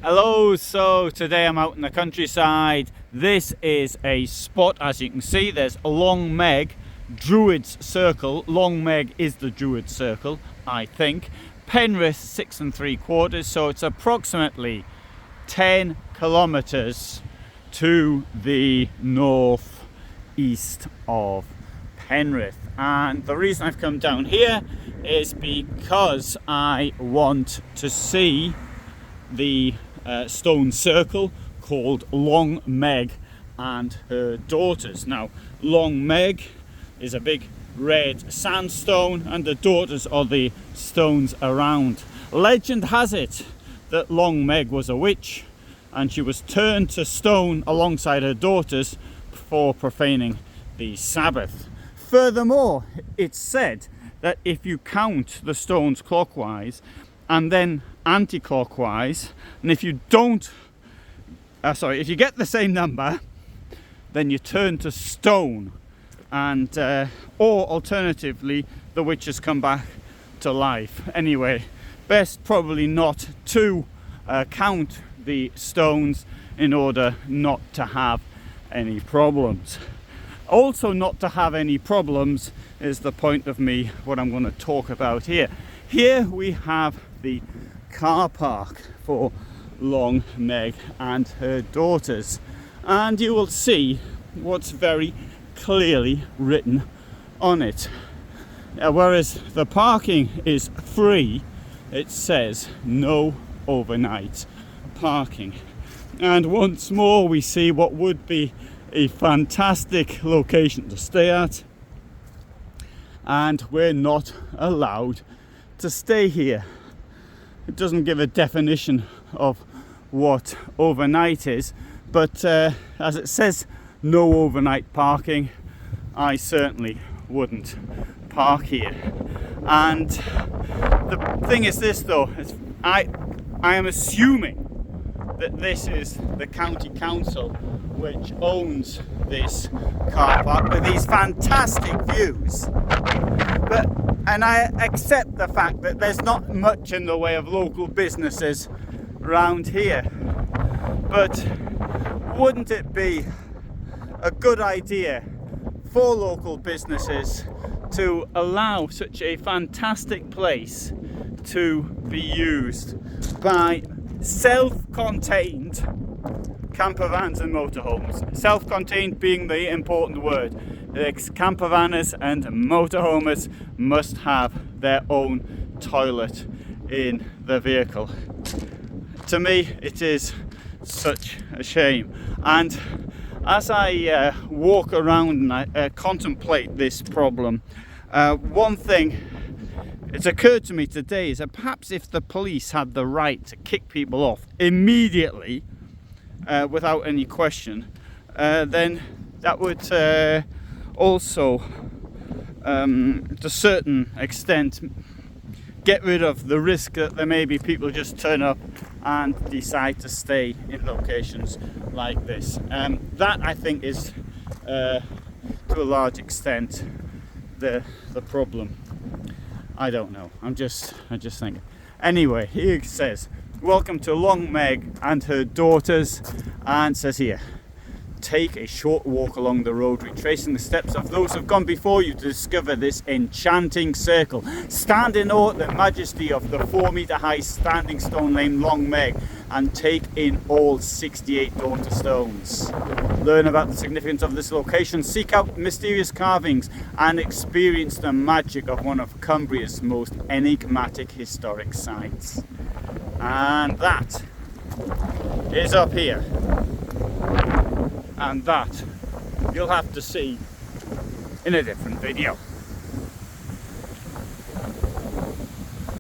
Hello, so today I'm out in the countryside. This is a spot, as you can see, there's Long Meg, Druid's Circle. Long Meg is the Druid Circle, I think. Penrith 6 3/4, so it's approximately 10 kilometers to the northeast of Penrith. And the reason I've come down here is because I want to see the stone circle called Long Meg and her daughters. Now, Long Meg is a big red sandstone and the daughters are the stones around. Legend has it that Long Meg was a witch and she was turned to stone alongside her daughters for profaning the Sabbath. Furthermore, it's said that if you count the stones clockwise and then anti-clockwise, and if you don't if you get the same number, then you turn to stone, and or alternatively the witches come back to life. Anyway, best probably not to count the stones in order not to have any problems. Also, not to have any problems is the point of me what I'm going to talk about here. Here we have the car park for Long Meg and her daughters, and you will see what's very clearly written on it. Whereas the parking is free, it says no overnight parking. And once more we see what would be a fantastic location to stay at, and we're not allowed to stay here. It doesn't give a definition of what overnight is, but as it says no overnight parking, I certainly wouldn't park here. And the thing is this though, I am assuming that this is the county council which owns this car park with these fantastic views. And I accept the fact that there's not much in the way of local businesses around here. But wouldn't it be a good idea for local businesses to allow such a fantastic place to be used by self-contained campervans and motorhomes? Self-contained being the important word. The campervanners and motorhomers must have their own toilet in the vehicle. To me, it is such a shame. And as I walk around and I contemplate this problem, one thing it's occurred to me today is that perhaps if the police had the right to kick people off immediately without any question, then that would also to a certain extent get rid of the risk that there may be people just turn up and decide to stay in locations like this. That I think is to a large extent the problem. I don't know, I just think. Anyway, here it says, welcome to Long Meg and her daughters, and says here, take a short walk along the road, retracing the steps of those who have gone before you to discover this enchanting circle. Stand in awe at the majesty of the 4-meter high standing stone named Long Meg, and take in all 68 daughter stones. Learn about the significance of this location, seek out mysterious carvings, and experience the magic of one of Cumbria's most enigmatic historic sites. And that is up here. And that you'll have to see in a different video.